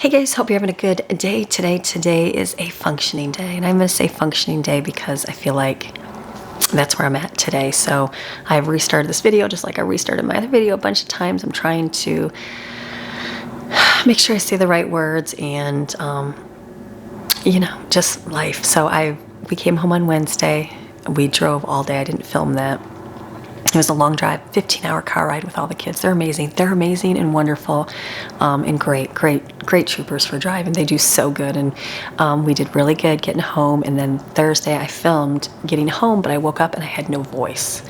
Hey guys, hope you're having a good day today. Today is a functioning day, and I'm going to say functioning day because I feel like that's where I'm at today. So I've restarted this video just like I restarted my other video a bunch of times. I'm trying to make sure I say the right words and, just life. So we came home on Wednesday. We drove all day. I didn't film that. It was a long drive, 15-hour car ride with all the kids. They're amazing. They're amazing and wonderful, and great troopers for driving. They do so good, and we did really good getting home. And then Thursday I filmed getting home, but I woke up and I had no voice.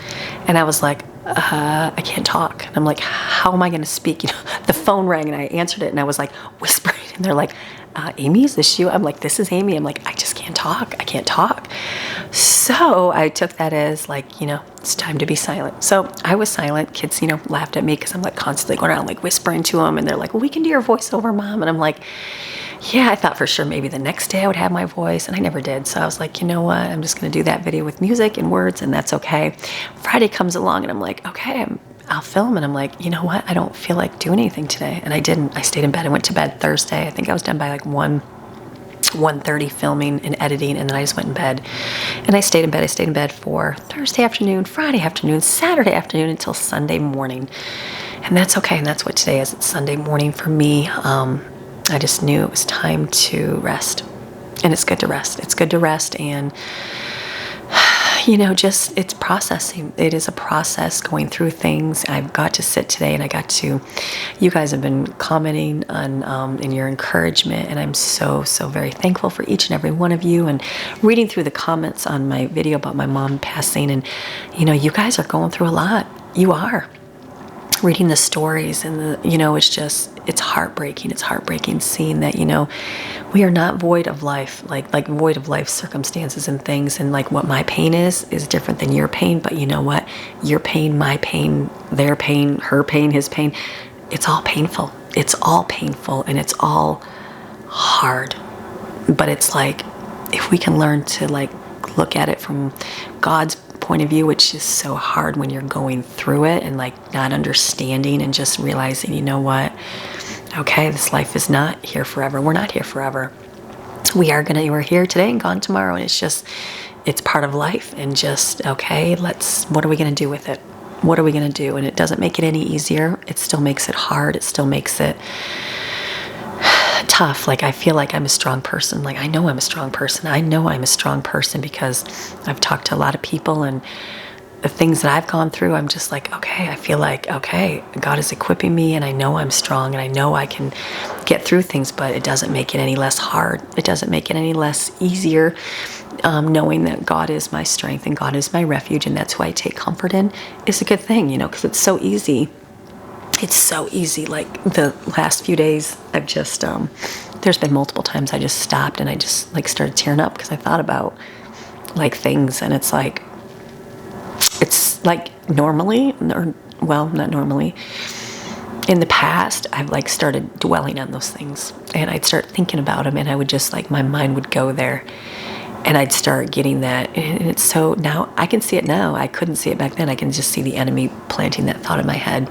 And I was like, I can't talk. And I'm like, how am I going to speak? The phone rang and I answered it and I was like whispering. And they're like, Amy, is this you? I'm like, this is Amy. I'm like, I just can't talk. I can't talk. So I took that as like, it's time to be silent. So I was silent. Kids, laughed at me because I'm like constantly going around like whispering to them. And they're like, well, we can do your voiceover, Mom. And I'm like, yeah, I thought for sure maybe the next day I would have my voice, and I never did. So I was like, you know what? I'm just going to do that video with music and words, and that's okay. Friday comes along and I'm like, okay, I'll film. And I'm like, you know what? I don't feel like doing anything today. And I didn't. I stayed in bed. I went to bed Thursday. I think I was done by like 1:30 filming and editing, and then I just went in bed. And I stayed in bed. I stayed in bed for Thursday afternoon, Friday afternoon, Saturday afternoon until Sunday morning. And that's okay. And that's what today is. It's Sunday morning for me. I just knew it was time to rest. And it's good to rest. It's good to rest, and just it's processing. It is a process going through things. I've got to sit today, and you guys have been commenting on in your encouragement, and I'm so very thankful for each and every one of you, and reading through the comments on my video about my mom passing, and you guys are going through a lot. You are. Reading the stories and it's heartbreaking. It's heartbreaking seeing that, we are not void of life, like void of life circumstances and things. And like what my pain is different than your pain. But you know what? Your pain, my pain, their pain, her pain, his pain, it's all painful. It's all painful and it's all hard. But it's like, if we can learn to like look at it from God's point of view, which is so hard when you're going through it and like not understanding and just realizing, you know what? Okay, this life is not here forever. We're not here forever. We're here today and gone tomorrow. And it's part of life. And just, okay, what are we going to do with it? What are we going to do? And it doesn't make it any easier. It still makes it hard. It still makes it tough. Like I feel like I'm a strong person. Like I know I'm a strong person. I know I'm a strong person because I've talked to a lot of people, and the things that I've gone through, I'm just like, okay, I feel like, okay, God is equipping me, and I know I'm strong, and I know I can get through things, but it doesn't make it any less hard. It doesn't make it any less easier, knowing that God is my strength and God is my refuge, and that's who I take comfort in is a good thing, because it's so easy. It's so easy. Like the last few days, I've just, there's been multiple times I just stopped and I just like started tearing up because I thought about like things, and it's like normally, well, not normally. In the past, I've like started dwelling on those things, and I'd start thinking about them, and I would just like, my mind would go there, and I'd start getting that. And it's so, now I can see it now. I couldn't see it back then. I can just see the enemy planting that thought in my head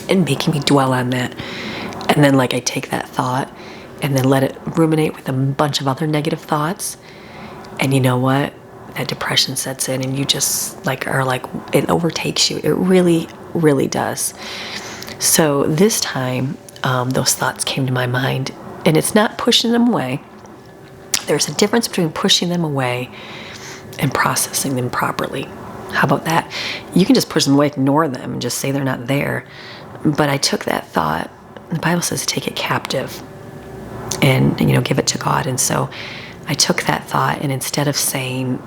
and making me dwell on that. And then like I take that thought and then let it ruminate with a bunch of other negative thoughts. And you know what? That depression sets in, and you just like are like, it overtakes you. It really, really does. So this time, those thoughts came to my mind, and it's not pushing them away. There's a difference between pushing them away and processing them properly. How about that? You can just push them away, ignore them, and just say they're not there. But I took that thought, the Bible says take it captive and give it to God. And so I took that thought, and instead of saying,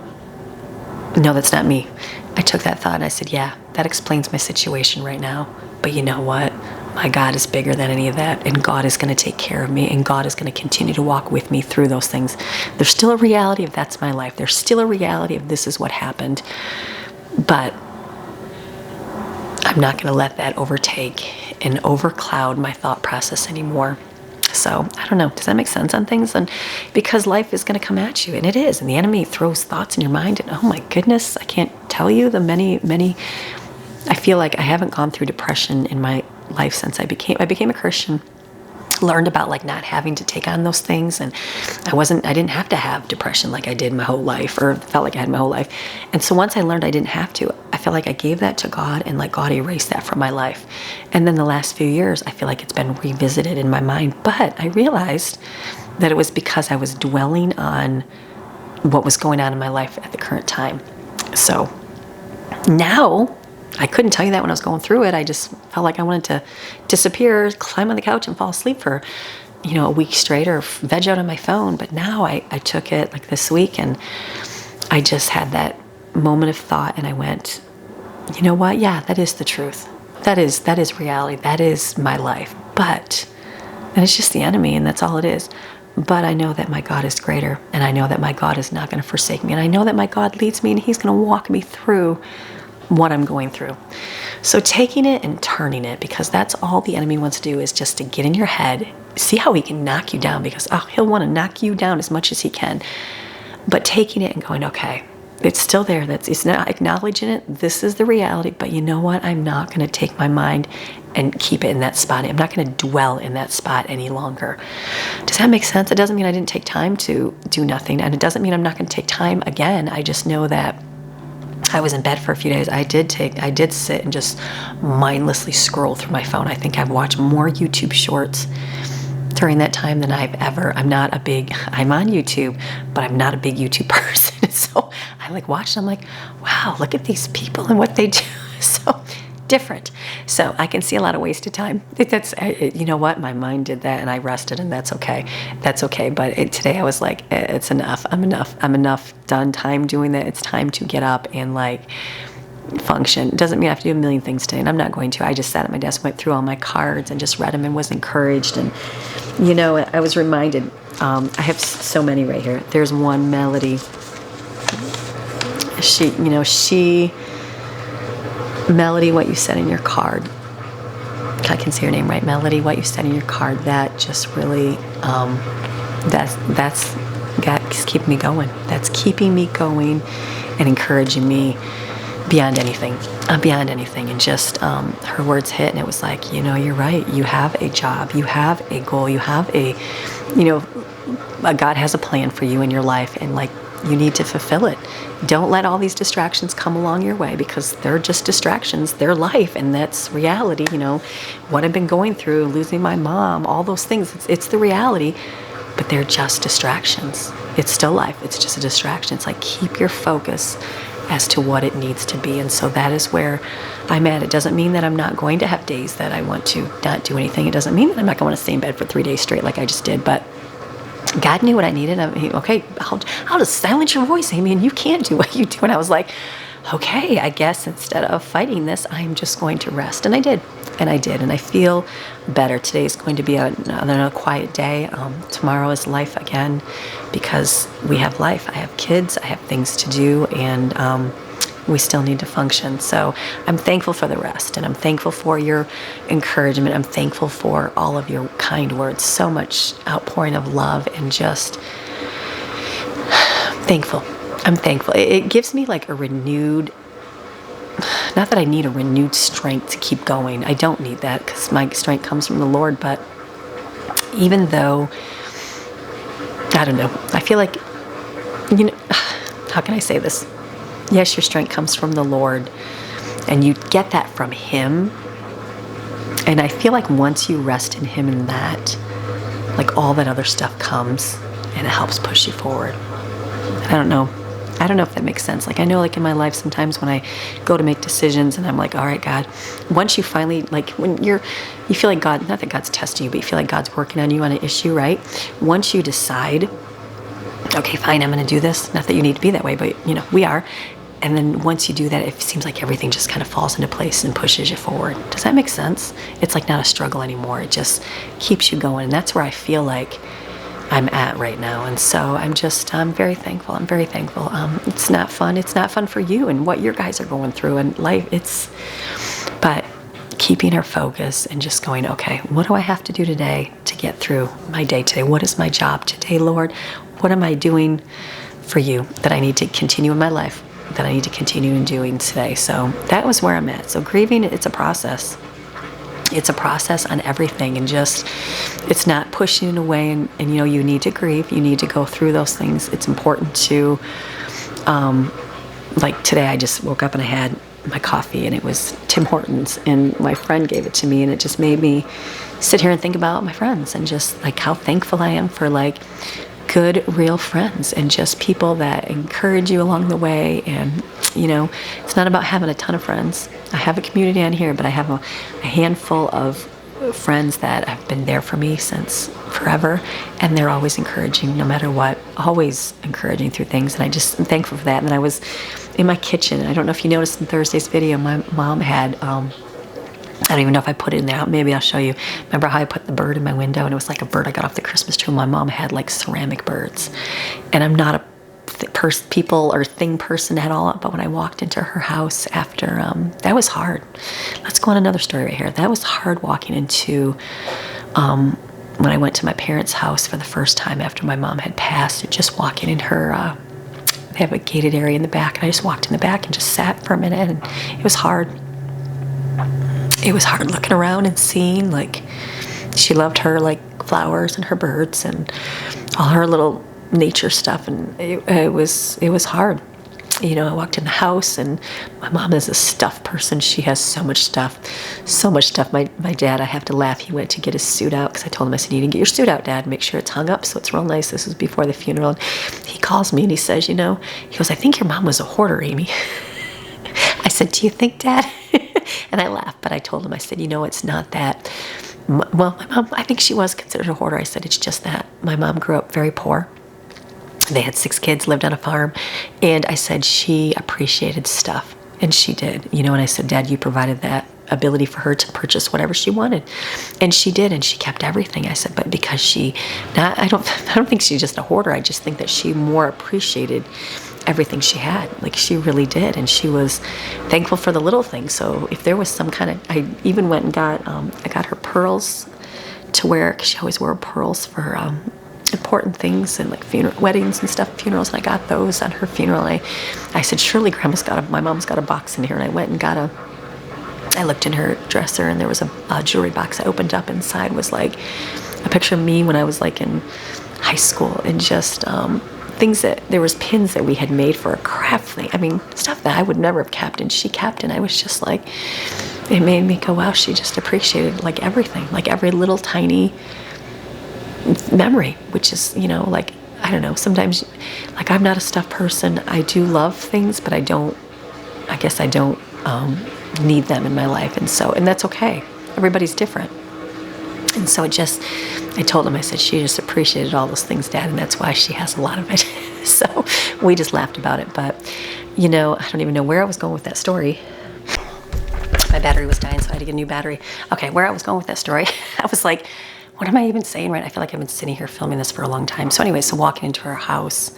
no, that's not me, I took that thought and I said, yeah, that explains my situation right now. But you know what? My God is bigger than any of that, and God is going to take care of me, and God is going to continue to walk with me through those things. There's still a reality of that's my life. There's still a reality of this is what happened. But I'm not going to let that overtake and overcloud my thought process anymore. So, I don't know. Does that make sense on things? And because life is going to come at you, and it is. And the enemy throws thoughts in your mind. And oh my goodness, I can't tell you the many, I feel like I haven't gone through depression in my life since I became a Christian. learned about like not having to take on those things, and I didn't have to have depression like I did my whole life, or felt like I had my whole life. And so once I learned I didn't have to, I feel like I gave that to God, and like God erased that from my life. And then the last few years, I feel like it's been revisited in my mind. But I realized that it was because I was dwelling on what was going on in my life at the current time. So now, I couldn't tell you that when I was going through it. I just felt like I wanted to disappear, climb on the couch and fall asleep for, a week straight, or veg out on my phone. But now I took it like this week, and I just had that moment of thought, and I went, you know what? Yeah, that is the truth. That is reality. That is my life. And it's just the enemy, and that's all it is. But I know that my God is greater, and I know that my God is not going to forsake me, and I know that my God leads me, and he's going to walk me through what I'm going through. So taking it and turning it, because that's all the enemy wants to do, is just to get in your head, see how he can knock you down, because he'll want to knock you down as much as he can. But taking it and going, okay, it's still there. It's not acknowledging it. This is the reality. But you know what? I'm not going to take my mind and keep it in that spot. I'm not going to dwell in that spot any longer. Does that make sense? It doesn't mean I didn't take time to do nothing, and it doesn't mean I'm not going to take time again. I just know that I was in bed for a few days. I did sit and just mindlessly scroll through my phone. I think I've watched more YouTube shorts during that time than I've ever. I'm on YouTube, but I'm not a big YouTube person. So I watched, I'm like, wow, look at these people and what they do. So different. So I can see a lot of wasted time. You know what? My mind did that, and I rested, and that's okay. That's okay. But today I was like, it's enough. I'm enough. Done time doing that. It's time to get up and function. It doesn't mean I have to do a million things today, and I'm not going to. I just sat at my desk, went through all my cards, and just read them, and was encouraged. And I was reminded. I have so many right here. There's one Melody. Melody, what you said in your card. I can see your name right. Melody, what you said in your card. That just really, that's keeping me going. That's keeping me going and encouraging me beyond anything. And just her words hit, and it was like, you're right. You have a job. You have a goal. You have God has a plan for you in your life, and you need to fulfill it. Don't let all these distractions come along your way, because they're just distractions. They're life, and that's reality. What I've been going through, losing my mom, all those things, it's the reality, but they're just distractions. It's still life. It's just a distraction. It's keep your focus as to what it needs to be. And so that is where I'm at. It doesn't mean that I'm not going to have days that I want to not do anything. It doesn't mean that I'm not going to stay in bed for 3 days straight like I just did, but God knew what I needed. Okay, I'll just silence your voice, Amy, and you can't do what you do. And I was like, okay, I guess instead of fighting this, I'm just going to rest. And I did. And I feel better. Today is going to be another quiet day. Tomorrow is life again, because we have life. I have kids. I have things to do, and we still need to function. So I'm thankful for the rest, and I'm thankful for your encouragement. I'm thankful for all of your kind words. So much outpouring of love, and just thankful. I'm thankful. It gives me a renewed, not that I need a renewed strength to keep going. I don't need that, because my strength comes from the Lord. But even though, I don't know, I feel like, how can I say this? Yes, your strength comes from the Lord, and you get that from Him. And I feel like once you rest in Him in that, all that other stuff comes, and it helps push you forward. I don't know if that makes sense. I know in my life sometimes when I go to make decisions, and I'm like, all right, God, once you finally, when you feel like God, not that God's testing you, but you feel like God's working on you on an issue, right? Once you decide, okay, fine, I'm going to do this. Not that you need to be that way, but we are. And then once you do that, it seems like everything just kind of falls into place and pushes you forward. Does that make sense? It's not a struggle anymore. It just keeps you going. And that's where I feel like I'm at right now. And so I'm very thankful. I'm very thankful. It's not fun. It's not fun for you and what your guys are going through in life. But keeping our focus and just going, okay, what do I have to do today to get through my day today? What is my job today, Lord? What am I doing for you that I need to continue in my life, that I need to continue in doing today? So that was where I'm at. So grieving, it's a process. it's a process on everything, and just, it's not pushing it away, and you know, you need to grieve, you need to go through those things. It's important to, like today I just woke up and I had my coffee and it was Tim Hortons, and my friend gave it to me, and it just made me sit here and think about my friends and just like how thankful I am for like good, real friends, and just people that encourage you along the way. And you know, it's not about having a ton of friends. I have a community on here, but I have a handful of friends that have been there for me since forever, and they're always encouraging no matter what, always encouraging through things, and I just am thankful for that. And then I was in my kitchen, and I don't know if you noticed in Thursday's video, my mom had I don't even know if I put it in there. Maybe I'll show you. Remember how I put the bird in my window, and it was like a bird I got off the Christmas tree? My mom had like ceramic birds, and I'm not a people or thing person at all, but when I walked into her house after, that was hard. Let's go on another story right here. That was hard walking into, when I went to my parents' house for the first time after my mom had passed, and just walking in her, they have a gated area in the back, and I just walked in the back and just sat for a minute, and it was hard. It was hard looking around and seeing, like, she loved her, like, flowers and her birds and all her little nature stuff, and it was hard. You know, I walked in the house, and my mom is a stuff person. She has so much stuff. My dad, I have to laugh. He went to get his suit out because I told him, I said, you need to get your suit out, Dad. Make sure it's hung up so it's real nice. This was before the funeral. And he calls me and he says, you know, he goes, I think your mom was a hoarder, Amy. I said, do you think, Dad? And I laughed, but I told him, I said, you know, it's not that. Well, my mom, I think she was considered a hoarder. I said, it's just that my mom grew up very poor. They had 6 kids, lived on a farm, and I said she appreciated stuff, and she did, you know. And I said, Dad, you provided that ability for her to purchase whatever she wanted, and she did, and she kept everything. I said, but because I don't think she's just a hoarder. I just think that she more appreciated everything she had, like she really did, and she was thankful for the little things. So if there was some kind of, I even went and got, I got her pearls to wear, because she always wore pearls for important things and like weddings and stuff, funerals, and I got those on her funeral. And I said, surely my mom's got a box in here, and I went and got I looked in her dresser, and there was a jewelry box I opened up. Inside was like a picture of me when I was like in high school, and just things that, there was pins that we had made for a craft thing. I mean, stuff that I would never have kept, and she kept, and I was just like, it made me go, wow, she just appreciated like everything, like every little tiny memory, which is, you know, like, I don't know, sometimes, like, I'm not a stuff person. I do love things, but I guess I don't need them in my life, and that's okay. Everybody's different. And so I told him, I said, she just appreciated all those things, Dad, and that's why she has a lot of it. So we just laughed about it. But, you know, I don't even know where I was going with that story. My battery was dying, so I had to get a new battery. Okay, where I was going with that story, I was like, what am I even saying, right? I feel like I've been sitting here filming this for a long time. So anyway, so walking into her house,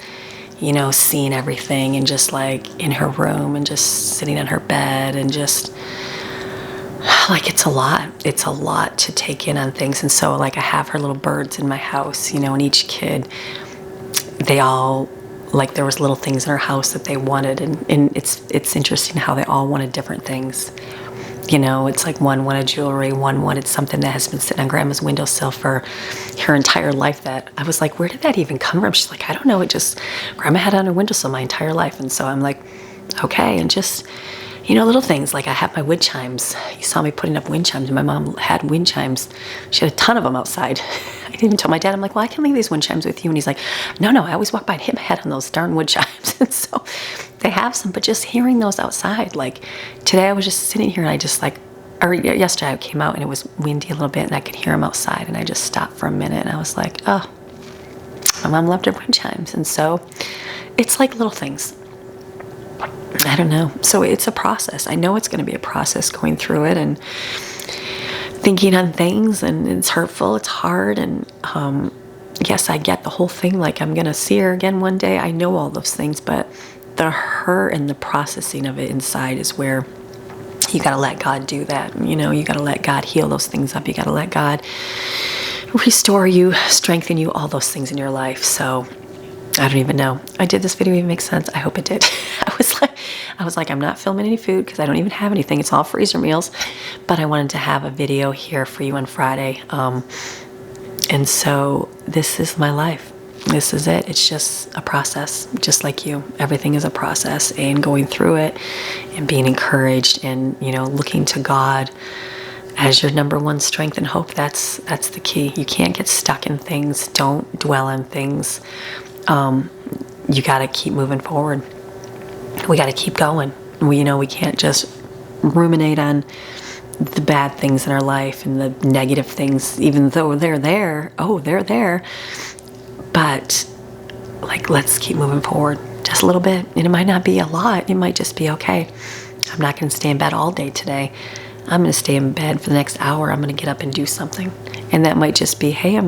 you know, seeing everything, and just like in her room, and just sitting on her bed, and just like, it's a lot to take in on things. And so like, I have her little birds in my house, you know, and each kid, they all, like, there was little things in her house that they wanted, and it's interesting how they all wanted different things. You know, it's like one wanted jewelry, one wanted something that has been sitting on Grandma's windowsill for her entire life, that I was like, where did that even come from? She's like, I don't know, it just, Grandma had it on her windowsill my entire life. And so I'm like, okay. And just, you know, little things, like I have my wind chimes. You saw me putting up wind chimes, and my mom had wind chimes. She had a ton of them outside. I didn't even tell my dad, I'm like, well, I can leave these wind chimes with you. And he's like, no, I always walk by and hit my head on those darn wood chimes. And so they have some, but just hearing those outside, like today I was just sitting here, and I just like, or yesterday I came out and it was windy a little bit, and I could hear them outside, and I just stopped for a minute, and I was like, oh, my mom loved her wind chimes. And so it's like little things. I don't know. So it's a process. I know it's going to be a process going through it, and thinking on things, and it's hurtful, it's hard, and yes, I get the whole thing, like I'm going to see her again one day. I know all those things, but the hurt and the processing of it inside is where you got to let God do that. You know, you got to let God heal those things up. You got to let God restore you, strengthen you, all those things in your life. So I don't even know. Did this video even make sense? I hope it did. I was like, I'm not filming any food because I don't even have anything. It's all freezer meals. But I wanted to have a video here for you on Friday. And so this is my life. This is it. It's just a process, just like you. Everything is a process, and going through it and being encouraged and, you know, looking to God as your number one strength and hope. That's the key. You can't get stuck in things. Don't dwell on things. You got to keep moving forward. We got to keep going. We can't just ruminate on the bad things in our life and the negative things, even though they're there. Oh, they're there. But like, let's keep moving forward just a little bit. And it might not be a lot. It might just be, okay, I'm not going to stay in bed all day today. I'm going to stay in bed for the next hour. I'm going to get up and do something. And that might just be, hey, it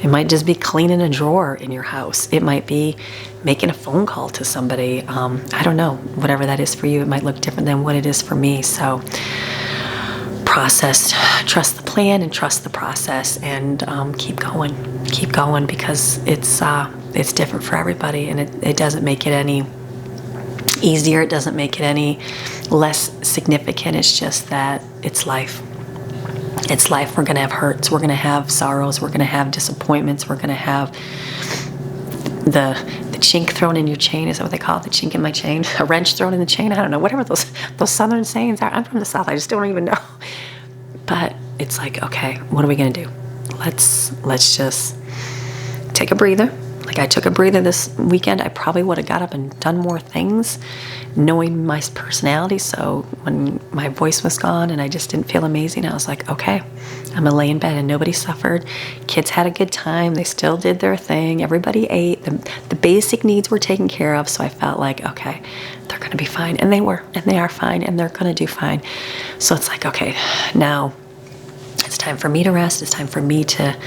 might just be cleaning a drawer in your house. It might be making a phone call to somebody. I don't know. Whatever that is for you, it might look different than what it is for me. So process, trust the plan and trust the process, and keep going, because it's different for everybody, and it doesn't make it any easier. It doesn't make it any less significant. It's just that it's life. It's life. We're going to have hurts. We're going to have sorrows. We're going to have disappointments. We're going to have the chink thrown in your chain. Is that what they call it? The chink in my chain? A wrench thrown in the chain? I don't know. Whatever those southern sayings are. I'm from the South. I just don't even know. But it's like, okay, what are we going to do? Let's just take a breather. Like, I took a breather this weekend. I probably would have got up and done more things, knowing my personality. So when my voice was gone and I just didn't feel amazing, I was like, okay, I'm gonna lay in bed. And nobody suffered. Kids had a good time. They still did their thing. Everybody ate. The basic needs were taken care of. So I felt like, okay, they're gonna be fine. And they were, and they are fine, and they're gonna do fine. So it's like, okay, now it's time for me to rest. It's time for me to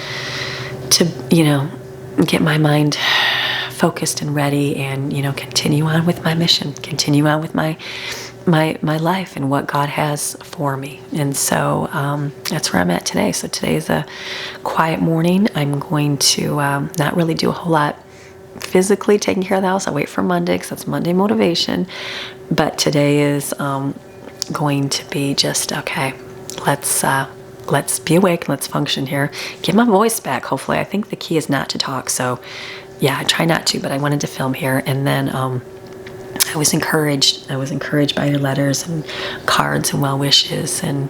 get my mind focused and ready, and continue on with my mission, continue on with my life and what God has for me. And so that's where I'm at today. So today is a quiet morning. I'm going to not really do a whole lot physically taking care of the house. I'll wait for Monday because that's Monday motivation. But today is going to be just, okay, let's be awake, let's function here. Get my voice back, hopefully. I think the key is not to talk. So yeah, I try not to, but I wanted to film here. And then I was encouraged. I was encouraged by your letters and cards and well wishes, and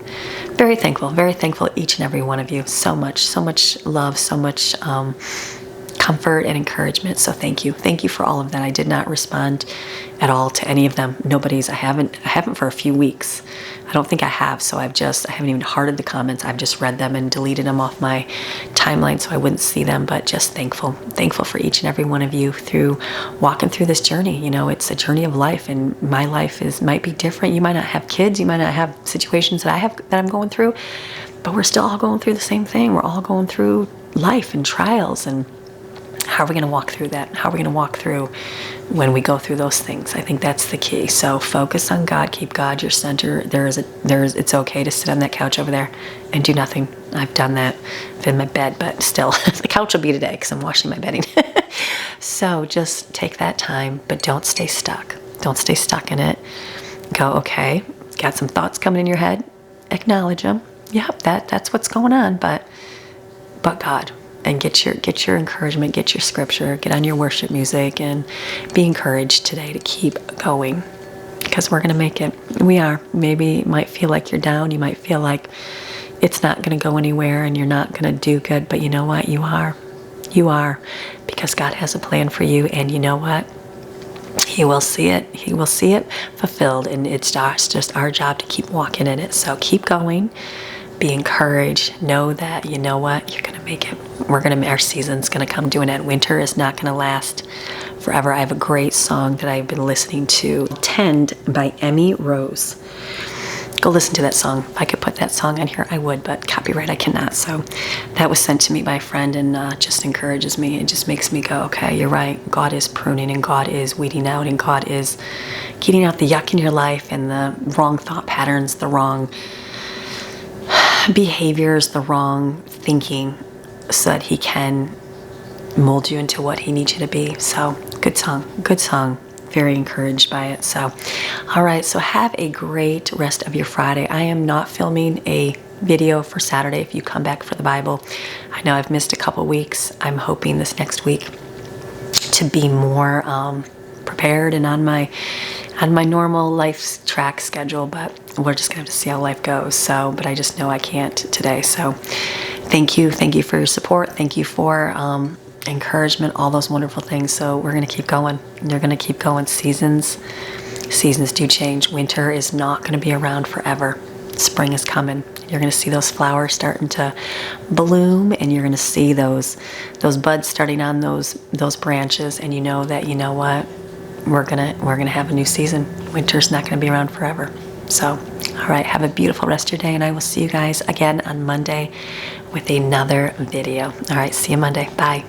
very thankful each and every one of you. So much love, so much comfort and encouragement. So thank you for all of that. I did not respond at all to any of them. I haven't for a few weeks. I don't think I have. So I haven't even hearted the comments. I've just read them and deleted them off my timeline so I wouldn't see them. But just thankful for each and every one of you through walking through this journey. It's a journey of life, and my life might be different. You might not have kids. You might not have situations that I'm going through, but we're still all going through the same thing. We're all going through life and trials, and how are we going to walk through that? How are we going to walk through when we go through those things? I think that's the key. So focus on God. Keep God your center. It's okay to sit on that couch over there and do nothing. I've done that. I'm in my bed, but still, the couch will be today because I'm washing my bedding. So just take that time, but don't stay stuck. Don't stay stuck in it. Go, okay, got some thoughts coming in your head. Acknowledge them. Yep, that's what's going on, but God. And get your encouragement, get your scripture, get on your worship music, and be encouraged today to keep going, because we're going to make it. We are. Maybe it might feel like you're down. You might feel like it's not going to go anywhere and you're not going to do good. But you know what? You are. You are, because God has a plan for you. And you know what? He will see it. He will see it fulfilled. And it's just our job to keep walking in it. So keep going. Be encouraged. Know that, you know what, you're going to make it. Our season's going to come to an end. Winter is not going to last forever. I have a great song that I've been listening to, Tend by Emmy Rose. Go listen to that song. If I could put that song on here, I would, but copyright, I cannot. So that was sent to me by a friend, and just encourages me. It just makes me go, okay, you're right. God is pruning, and God is weeding out, and God is getting out the yuck in your life and the wrong thought patterns, the wrong behaviors, the wrong thinking, so that he can mold you into what he needs you to be. So good song. very encouraged by it. So, all right, so have a great rest of your Friday. I am not filming a video for Saturday if you come back for the Bible. I know I've missed a couple weeks. I'm hoping this next week to be more prepared and on my normal life track schedule, but we're just gonna have to see how life goes. So, but I just know I can't today. So thank you for your support. Thank you for encouragement, all those wonderful things. So we're gonna keep going. You're gonna keep going. Seasons do change. Winter is not gonna be around forever. Spring is coming. You're gonna see those flowers starting to bloom, and you're gonna see those buds starting on those branches, and you know that, you know what, we're gonna have a new season. Winter's not gonna be around forever. So, all right, have a beautiful rest of your day, and I will see you guys again on Monday with another video. All right, see you Monday. Bye.